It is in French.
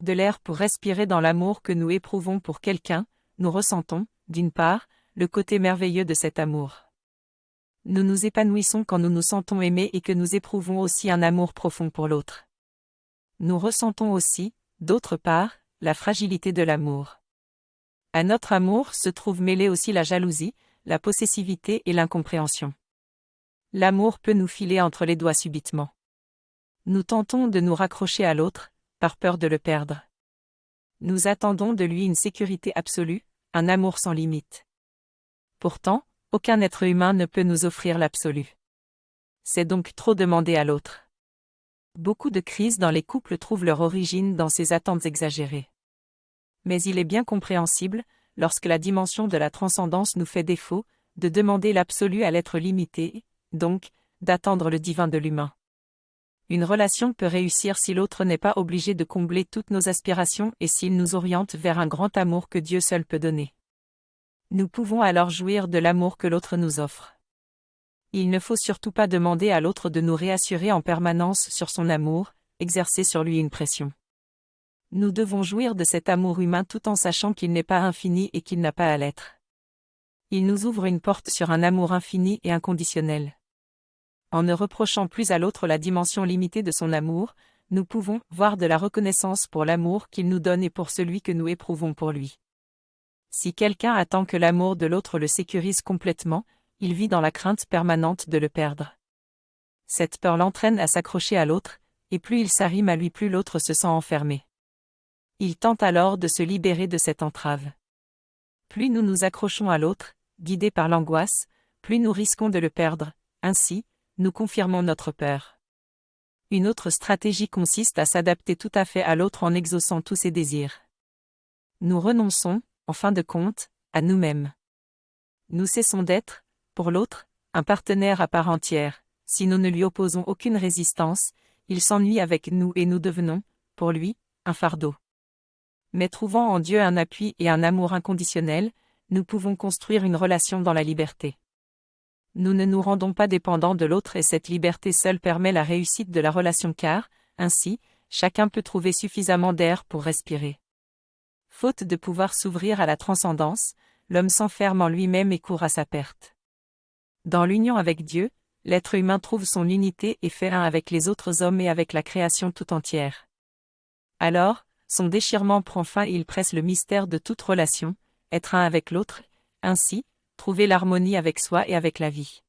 de l'air pour respirer dans l'amour que nous éprouvons pour quelqu'un, nous ressentons, d'une part, le côté merveilleux de cet amour. Nous nous épanouissons quand nous nous sentons aimés et que nous éprouvons aussi un amour profond pour l'autre. Nous ressentons aussi, d'autre part, la fragilité de l'amour. À notre amour se trouve mêlée aussi la jalousie, la possessivité et l'incompréhension. L'amour peut nous filer entre les doigts subitement. Nous tentons de nous raccrocher à l'autre, par peur de le perdre. Nous attendons de lui une sécurité absolue, un amour sans limite. Pourtant, aucun être humain ne peut nous offrir l'absolu. C'est donc trop demander à l'autre. Beaucoup de crises dans les couples trouvent leur origine dans ces attentes exagérées. Mais il est bien compréhensible, lorsque la dimension de la transcendance nous fait défaut, de demander l'absolu à l'être limité, donc, d'attendre le divin de l'humain. Une relation peut réussir si l'autre n'est pas obligé de combler toutes nos aspirations et s'il nous oriente vers un grand amour que Dieu seul peut donner. Nous pouvons alors jouir de l'amour que l'autre nous offre. Il ne faut surtout pas demander à l'autre de nous réassurer en permanence sur son amour, exercer sur lui une pression. Nous devons jouir de cet amour humain tout en sachant qu'il n'est pas infini et qu'il n'a pas à l'être. Il nous ouvre une porte sur un amour infini et inconditionnel. En ne reprochant plus à l'autre la dimension limitée de son amour, nous pouvons voir de la reconnaissance pour l'amour qu'il nous donne et pour celui que nous éprouvons pour lui. Si quelqu'un attend que l'amour de l'autre le sécurise complètement, il vit dans la crainte permanente de le perdre. Cette peur l'entraîne à s'accrocher à l'autre, et plus il s'arrime à lui, plus l'autre se sent enfermé. Il tente alors de se libérer de cette entrave. Plus nous nous accrochons à l'autre, guidés par l'angoisse, plus nous risquons de le perdre. Ainsi, nous confirmons notre peur. Une autre stratégie consiste à s'adapter tout à fait à l'autre en exaucant tous ses désirs. Nous renonçons, en fin de compte, à nous-mêmes. Nous cessons d'être, pour l'autre, un partenaire à part entière. Si nous ne lui opposons aucune résistance, il s'ennuie avec nous et nous devenons, pour lui, un fardeau. Mais trouvant en Dieu un appui et un amour inconditionnel, nous pouvons construire une relation dans la liberté. Nous ne nous rendons pas dépendants de l'autre et cette liberté seule permet la réussite de la relation car, ainsi, chacun peut trouver suffisamment d'air pour respirer. Faute de pouvoir s'ouvrir à la transcendance, l'homme s'enferme en lui-même et court à sa perte. Dans l'union avec Dieu, l'être humain trouve son unité et fait un avec les autres hommes et avec la création tout entière. Alors, son déchirement prend fin et il presse le mystère de toute relation, être un avec l'autre, ainsi, trouver l'harmonie avec soi et avec la vie.